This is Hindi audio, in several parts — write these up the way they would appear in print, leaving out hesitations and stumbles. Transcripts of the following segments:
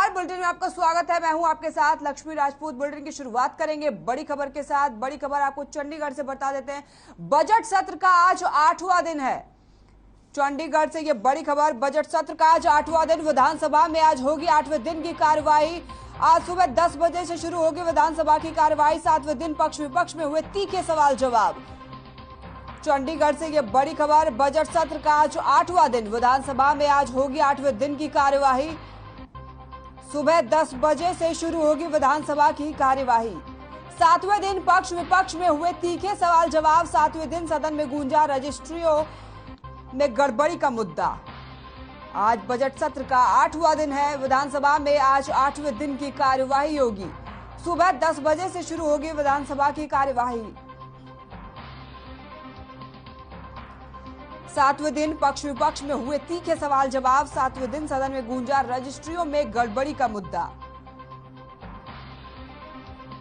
नमस्कार, बुलेटिन में आपका स्वागत है। मैं हूं आपके साथ लक्ष्मी राजपूत। बुलेटिन की शुरुआत करेंगे बड़ी खबर के साथ। बड़ी खबर आपको चंडीगढ़ से बता देते हैं। बजट सत्र का आज 8वां दिन है। चंडीगढ़ से ये बड़ी खबर, बजट सत्र का आज 8वां दिन। विधानसभा में आज होगी 8वें दिन की कार्यवाही। आज सुबह 10 बजे से शुरू होगी विधानसभा की कार्यवाही। 7वें दिन पक्ष विपक्ष में हुए तीखे सवाल जवाब। चंडीगढ़ से ये बड़ी खबर, बजट सत्र का आज 8वां दिन। विधानसभा में आज होगी 8वें दिन की कार्यवाही। सुबह 10 बजे से शुरू होगी विधानसभा की कार्यवाही। 7वें दिन पक्ष विपक्ष में हुए तीखे सवाल जवाब। 7वें दिन सदन में गूंजा रजिस्ट्रियों में गड़बड़ी का मुद्दा। आज बजट सत्र का 8वां दिन है। विधानसभा में आज 8वें दिन की कार्यवाही होगी। सुबह 10 बजे से शुरू होगी विधानसभा की कार्यवाही। 7वें दिन पक्ष विपक्ष में हुए तीखे सवाल जवाब। 7वें दिन सदन में गूंजा रजिस्ट्रियों में गड़बड़ी का मुद्दा।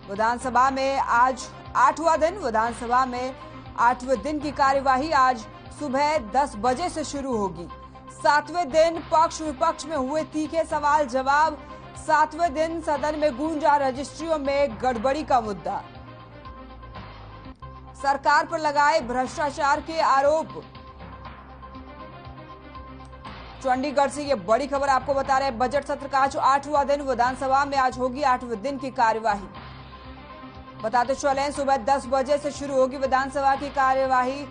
विधानसभा में आज 8वां दिन। विधानसभा में 8वें दिन की कार्यवाही आज सुबह 10 बजे से शुरू होगी। 7वें दिन पक्ष विपक्ष में हुए तीखे सवाल जवाब। 7वें दिन सदन में गूंजा रजिस्ट्रियों में गड़बड़ी का मुद्दा। सरकार पर लगाए भ्रष्टाचार के आरोप। चंडीगढ़ से ये बड़ी खबर आपको बता रहे हैं। बजट सत्र का आज 8वां दिन। विधानसभा में आज होगी 8वें दिन की कार्यवाही। बताते चलें, सुबह 10 बजे से शुरू होगी विधानसभा की कार्यवाही।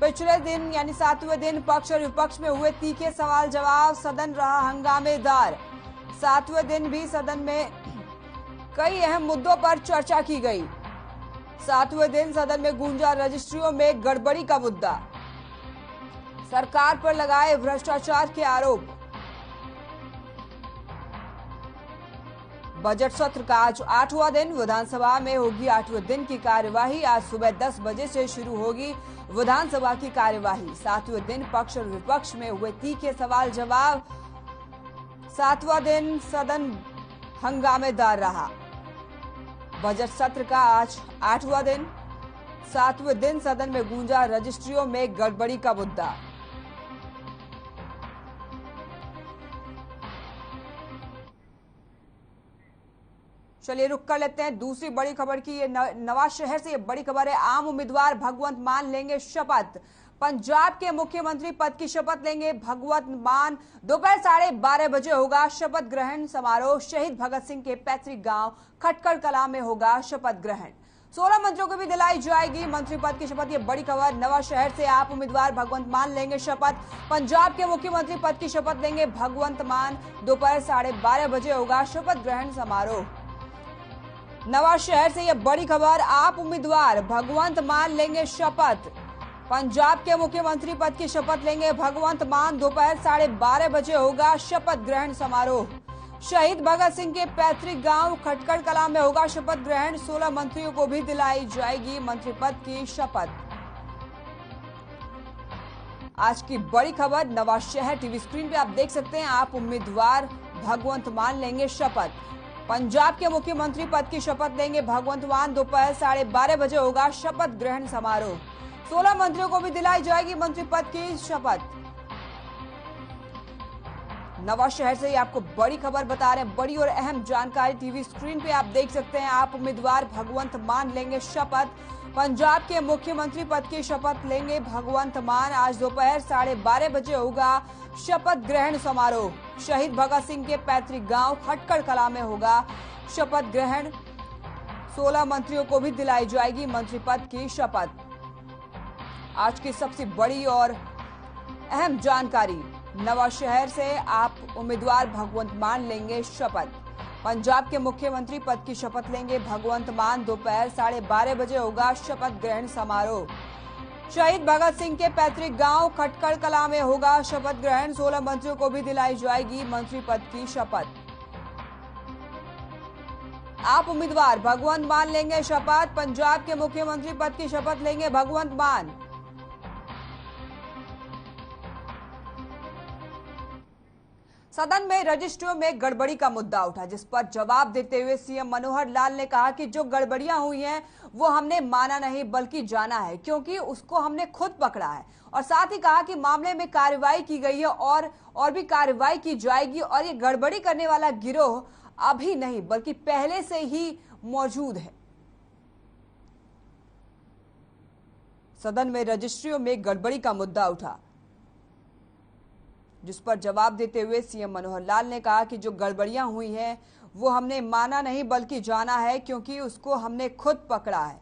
पिछले दिन यानी 7वें दिन पक्ष और विपक्ष में हुए तीखे सवाल जवाब। सदन रहा हंगामेदार। 7वें दिन भी सदन में कई अहम मुद्दों पर चर्चा की गई। 7वें दिन सदन में गूंजा रजिस्ट्रियों में गड़बड़ी का मुद्दा। सरकार पर लगाए भ्रष्टाचार के आरोप। बजट सत्र का आज 8वां दिन। विधानसभा में होगी 8वें दिन की कार्यवाही। आज सुबह 10 बजे से शुरू होगी विधानसभा की कार्यवाही। 7वें दिन पक्ष और विपक्ष में हुए तीखे सवाल जवाब। 7वां दिन सदन हंगामेदार रहा। बजट सत्र का आज 8वां दिन। 7वें दिन सदन में गूंजा रजिस्ट्रियों में गड़बड़ी का मुद्दा। चलिए रुक कर लेते हैं दूसरी बड़ी खबर की। ये नवाज शहर से ये बड़ी खबर है। आम उम्मीदवार भगवंत मान लेंगे शपथ। पंजाब के मुख्यमंत्री पद की शपथ लेंगे भगवंत मान। दोपहर 12:30 बजे होगा शपथ ग्रहण समारोह। शहीद भगत सिंह के पैतृक गांव खटकड़ कलां में होगा शपथ ग्रहण। 16 मंत्रियों को भी दिलाई जाएगी मंत्री पद की शपथ। ये बड़ी खबर। नवाज शहर से आप उम्मीदवार भगवंत मान लेंगे शपथ। पंजाब के मुख्यमंत्री पद की शपथ लेंगे भगवंत मान। दोपहर 12:30 बजे होगा शपथ ग्रहण समारोह। नवाज शहर से यह बड़ी खबर। आप उम्मीदवार भगवंत मान लेंगे शपथ। पंजाब के मुख्यमंत्री पद की शपथ लेंगे भगवंत मान। दोपहर 12:30 बजे होगा शपथ ग्रहण समारोह। शहीद भगत सिंह के पैतृक गांव खटकड़ कलां में होगा शपथ ग्रहण। 16 मंत्रियों को भी दिलाई जाएगी मंत्री पद की शपथ। आज की बड़ी खबर नवाज शहर। टीवी स्क्रीन पे आप देख सकते हैं। आप उम्मीदवार भगवंत मान लेंगे शपथ। पंजाब के मुख्यमंत्री पद की शपथ लेंगे भगवंत मान। दोपहर 12:30 बजे होगा शपथ ग्रहण समारोह। 16 मंत्रियों को भी दिलाई जाएगी मंत्री पद की शपथ। नवाज शहर से आपको बड़ी खबर बता रहे हैं। बड़ी और अहम जानकारी टीवी स्क्रीन पे आप देख सकते हैं। आप उम्मीदवार भगवंत मान लेंगे शपथ। पंजाब के मुख्यमंत्री पद की शपथ लेंगे भगवंत मान। आज दोपहर 12:30 बजे होगा शपथ ग्रहण समारोह। शहीद भगत सिंह के पैतृक गांव खटकड़ कलां में होगा शपथ ग्रहण। 16 मंत्रियों को भी दिलाई जाएगी मंत्री पद की शपथ। आज की सबसे बड़ी और अहम जानकारी। नवाज शहर से आप उम्मीदवार भगवंत मान लेंगे शपथ। पंजाब के मुख्यमंत्री पद की शपथ लेंगे भगवंत मान। दोपहर 12:30 बजे होगा शपथ ग्रहण समारोह। शहीद भगत सिंह के पैतृक गांव खटकड़ कलां में होगा शपथ ग्रहण। 16 मंत्रियों को भी दिलाई जाएगी मंत्री पद की शपथ। आप उम्मीदवार भगवंत मान लेंगे शपथ। पंजाब के मुख्यमंत्री पद की शपथ लेंगे भगवंत मान। सदन में रजिस्ट्रियों में गड़बड़ी का मुद्दा उठा, जिस पर जवाब देते हुए सीएम मनोहर लाल ने कहा कि जो गड़बड़ियां हुई हैं वो हमने माना नहीं बल्कि जाना है, क्योंकि उसको हमने खुद पकड़ा है। और साथ ही कहा कि मामले में कार्रवाई की गई है और भी कार्रवाई की जाएगी और ये गड़बड़ी करने वाला गिरोह अभी नहीं बल्कि पहले से ही मौजूद है। सदन में रजिस्ट्रियों में गड़बड़ी का मुद्दा उठा, जिस पर जवाब देते हुए सीएम मनोहर लाल ने कहा कि जो गड़बड़ियां हुई हैं वो हमने माना नहीं बल्कि जाना है, क्योंकि उसको हमने खुद पकड़ा है।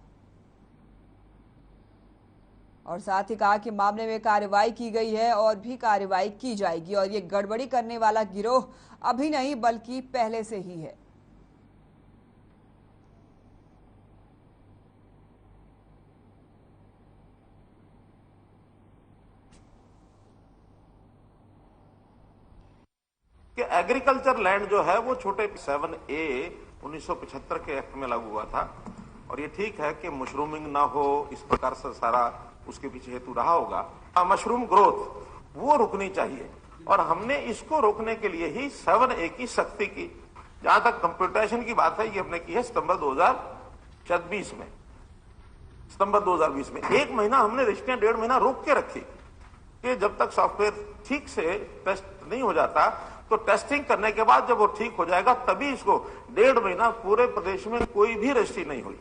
और साथ ही कहा कि मामले में कार्रवाई की गई है और भी कार्रवाई की जाएगी और ये गड़बड़ी करने वाला गिरोह अभी नहीं बल्कि पहले से ही है। कि एग्रीकल्चर लैंड जो है वो छोटे 7A 1975 के एक्ट में लागू हुआ था और ये ठीक है कि मशरूमिंग ना हो, इस प्रकार से सारा उसके पीछे हेतु रहा होगा। मशरूम ग्रोथ वो रुकनी चाहिए और हमने इसको रोकने के लिए ही 7A की सख्ती की। जहां तक कंप्यूटेशन की बात है, ये हमने की है सितंबर 2020 में। सितंबर 2020 में 1 महीना हमने रजिस्ट्रियां 1.5 महीना रोक के रखी कि जब तक सॉफ्टवेयर ठीक से टेस्ट नहीं हो जाता, तो टेस्टिंग करने के बाद जब वो ठीक हो जाएगा तभी इसको 1.5 महीना पूरे प्रदेश में कोई भी रजिस्ट्री नहीं हुई,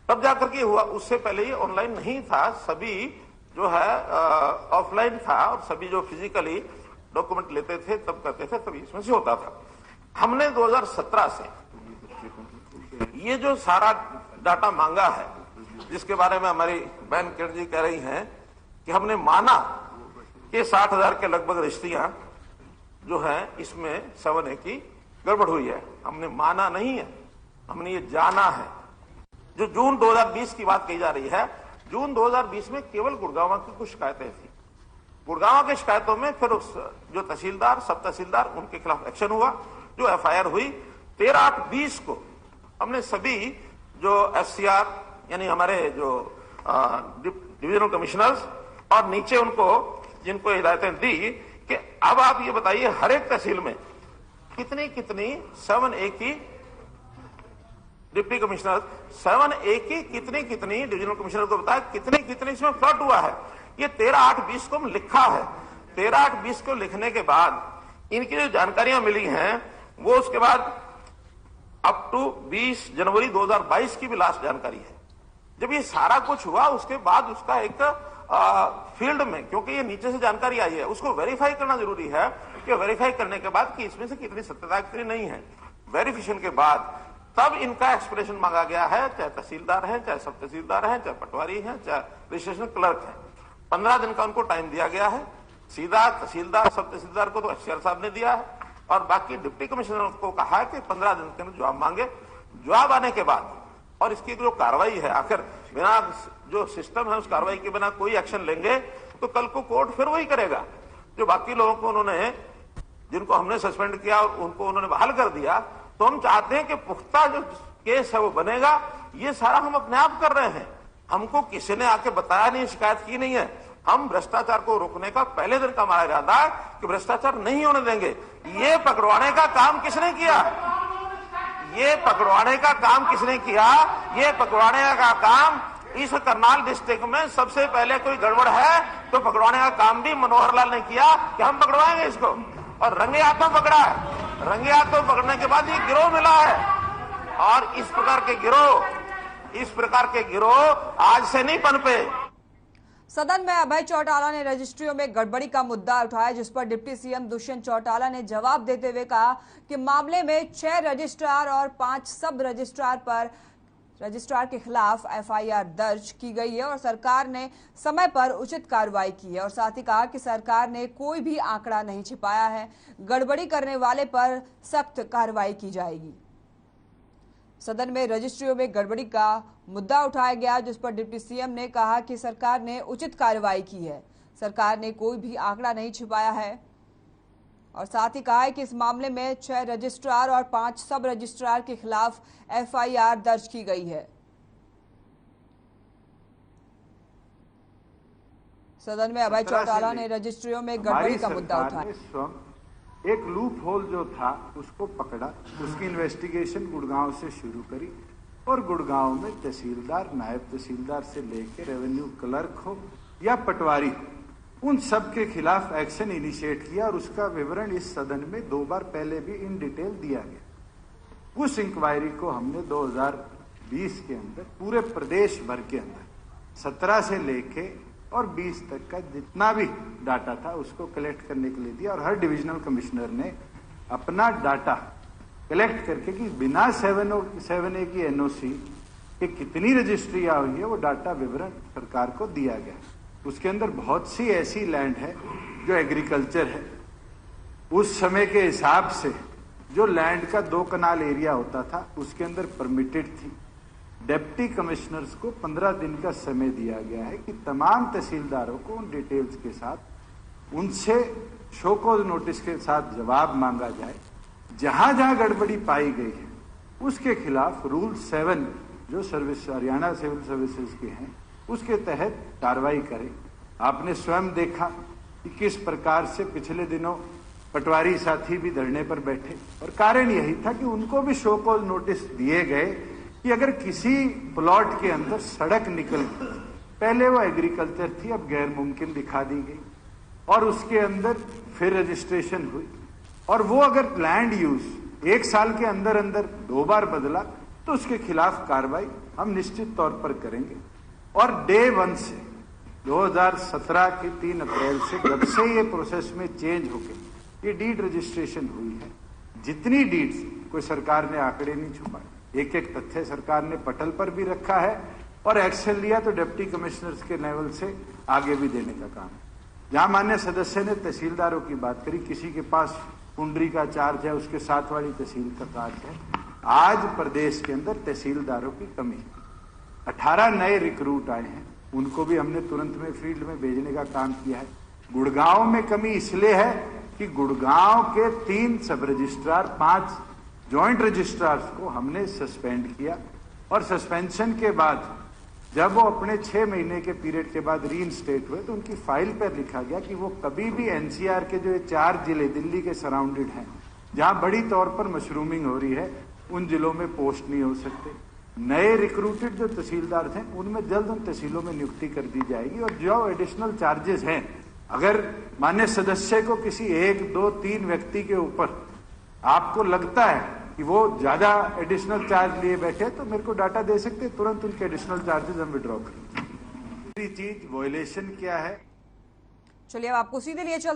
तब जाकर के हुआ। उससे पहले ये ऑनलाइन नहीं था, सभी जो है ऑफलाइन था और सभी जो फिजिकली डॉक्यूमेंट लेते थे तब करते थे, तभी इसमें से होता था। हमने 2017 से ये जो सारा डाटा मांगा है, जिसके बारे में हमारी बहन किरण जी कह रही हैं कि हमने माना कि 60,000 के लगभग रजिस्ट्रियां जो है इसमें 7A की गड़बड़ हुई है। हमने माना नहीं है, हमने ये जाना है। जो जून 2020 की बात कही जा रही है, जून 2020 में केवल गुड़गांव की कुछ शिकायतें थी। गुड़गांव की शिकायतों में फिर उस जो तहसीलदार, सब तहसीलदार, उनके खिलाफ एक्शन हुआ, जो FIR हुई। 13/8/20 को हमने सभी जो FCR यानी हमारे जो डिविजनल कमिश्नर्स और नीचे उनको जिनको हिदायतें दी कि अब आप ये बताइए हर एक तहसील में कितनी 7A की डिप्टी कमिश्नर, 7A की कितनी डिविजनल कमिश्नर को बताया कितनी इसमें फ्लड हुआ है। ये 13/8/20 को लिखा है। 13/8/20 को लिखने के बाद इनकी जो जानकारियां मिली हैं वो उसके बाद अप टू 20 जनवरी 2022 की भी लास्ट जानकारी है। जब ये सारा कुछ हुआ उसके बाद उसका एक फील्ड में, क्योंकि ये नीचे से जानकारी आई है, उसको वेरीफाई करना जरूरी है कि वेरीफाई करने के बाद कि इसमें से कितनी सत्यता कितनी नहीं है। वेरिफिकेशन के बाद तब इनका एक्सप्रेशन मांगा गया है, चाहे तहसीलदार हैं, चाहे सब तहसीलदार हैं, चाहे पटवारी हैं, चाहे रजिस्ट्रेशन क्लर्क हैं। 15 दिन का उनको टाइम दिया गया है। सीधा तहसीलदार, सब तहसीलदार को तो FCR साहब ने दिया है और बाकी डिप्टी कमिश्नर को कहा है कि 15 दिन के अंदर जवाब मांगे। जवाब आने के बाद और इसकी जो कार्रवाई है, आखिर बिना जो सिस्टम है उस कार्रवाई के बिना कोई एक्शन लेंगे तो कल को कोर्ट फिर वही करेगा। जो बाकी लोगों को उन्होंने, जिनको हमने सस्पेंड किया और उनको उन्होंने बहाल कर दिया, तो हम चाहते हैं कि पुख्ता जो केस है वो बनेगा। ये सारा हम अपने आप कर रहे हैं, हमको किसी ने आके बताया नहीं, शिकायत की नहीं है। हम भ्रष्टाचार को रोकने का पहले दिन का हमारा इरादा है कि भ्रष्टाचार नहीं होने देंगे। ये पकड़वाने का काम किसने किया? ये पकड़वाने का काम किसने किया? ये पकड़वाने का काम इस करनाल डिस्ट्रिक्ट में सबसे पहले कोई गड़बड़ है तो पकड़वाने का काम भी मनोहर लाल ने किया कि हम पकड़वाएंगे इसको, और रंगे हाथों पकड़ा है। रंगे हाथों पकड़ने के बाद ये गिरोह मिला है और इस प्रकार के गिरोह आज से नहीं पनपे। सदन में अभय चौटाला ने रजिस्ट्रियों में गड़बड़ी का मुद्दा उठाया, जिस पर डिप्टी सीएम दुष्यंत चौटाला ने जवाब देते हुए कहा कि मामले में 6 रजिस्ट्रार और 5 सब रजिस्ट्रार के खिलाफ FIR दर्ज की गई है और सरकार ने समय पर उचित कार्रवाई की है। और साथ ही कहा कि सरकार ने कोई भी आंकड़ा नहीं छिपाया है, गड़बड़ी करने वाले पर सख्त कार्रवाई की जाएगी। सदन में रजिस्ट्रियों में गड़बड़ी का मुद्दा उठाया गया, जिस पर डिप्टी सीएम ने कहा कि सरकार ने उचित कार्रवाई की है, सरकार ने कोई भी आंकड़ा नहीं छिपाया है। और साथ ही कहा है कि इस मामले में 6 रजिस्ट्रार और 5 सब रजिस्ट्रार के खिलाफ FIR दर्ज की गई है। सदन में अभय चौटाला ने रजिस्ट्रियों में गड़बड़ी का मुद्दा उठाया। एक लूप होल जो था उसको पकड़ा, उसकी इन्वेस्टिगेशन गुड़गांव से शुरू करी और गुड़गांव में तहसीलदार, नायब तहसीलदार से लेकर रेवेन्यू क्लर्क हो या पटवारी, उन सब के खिलाफ एक्शन इनिशिएट किया और उसका विवरण इस सदन में 2 बार पहले भी इन डिटेल दिया गया। उस इंक्वायरी को हमने 2020 के अंदर पूरे प्रदेश भर के अंदर 17 से लेके और 20 तक का जितना भी डाटा था उसको कलेक्ट करने के लिए दिया और हर डिविजनल कमिश्नर ने अपना डाटा कलेक्ट करके कि बिना 7A की एनओसी कि कितनी रजिस्ट्रियां हुई है वो डाटा विवरण सरकार को दिया गया। उसके अंदर बहुत सी ऐसी लैंड है जो एग्रीकल्चर है, उस समय के हिसाब से जो लैंड का 2 कनाल एरिया होता था उसके अंदर परमिटेड थी। डिप्टी कमिश्नर्स को 15 दिन का समय दिया गया है कि तमाम तहसीलदारों को उन डिटेल्स के साथ उनसे शो कॉज नोटिस के साथ जवाब मांगा जाए। जहां जहां गड़बड़ी पाई गई है उसके खिलाफ रूल 7 जो सर्विस हरियाणा सिविल सर्विसेज के हैं उसके तहत कार्रवाई करें। आपने स्वयं देखा कि किस प्रकार से पिछले दिनों पटवारी साथी भी धरने पर बैठे और कारण यही था कि उनको भी शो कॉज नोटिस दिए गए कि अगर किसी प्लॉट के अंदर सड़क निकल गई, पहले वो एग्रीकल्चर थी अब गैर मुमकिन दिखा दी गई और उसके अंदर फिर रजिस्ट्रेशन हुई और वो अगर लैंड यूज 1 साल के अंदर अंदर 2 बार बदला तो उसके खिलाफ कार्रवाई हम निश्चित तौर पर करेंगे। और डे 1 से 2017 के 3 अप्रैल से जब से ये प्रोसेस में चेंज होकर ये डीड रजिस्ट्रेशन हुई है, जितनी डीड्स कोई सरकार ने आंकड़े नहीं छुपाए, एक एक तथ्य सरकार ने पटल पर भी रखा है और एक्शन लिया तो डिप्टी कमिश्नर्स के लेवल से आगे भी देने का काम है। जहां मान्य सदस्य ने तहसीलदारों की बात करी, किसी के पास कुंडरी का चार्ज है, उसके साथ वाली तहसील का चार्ज है। आज प्रदेश के अंदर तहसीलदारों की कमी है। 18 नए रिक्रूट आए हैं, उनको भी हमने तुरंत में फील्ड में भेजने का काम किया है। गुड़गांव में कमी इसलिए है कि गुड़गांव के 3 सब रजिस्ट्रार, 5 जॉइंट रजिस्ट्रार्स को हमने सस्पेंड किया और सस्पेंशन के बाद जब वो अपने 6 महीने के पीरियड के बाद रीइंस्टेट हुए तो उनकी फाइल पर लिखा गया कि वो कभी भी एनसीआर के जो 4 जिले दिल्ली के सराउंडेड हैं जहां बड़ी तौर पर मशरूमिंग हो रही है उन जिलों में पोस्ट नहीं हो सकते। नए रिक्रूटेड जो तहसीलदार थे उनमें जल्द उन तहसीलों में नियुक्ति कर दी जाएगी और जो एडिशनल चार्जेस हैं, अगर मान्य सदस्य को किसी 1, 2, 3 व्यक्ति के ऊपर आपको लगता है कि वो ज्यादा एडिशनल चार्ज लिए बैठे तो मेरे को डाटा दे सकते हैं, तुरंत उनके एडिशनल चार्जेस हम विड्रॉ करेंगे। दूसरी चीज वॉयलेशन क्या है, चलिए अब आपको सीधे लिए चलते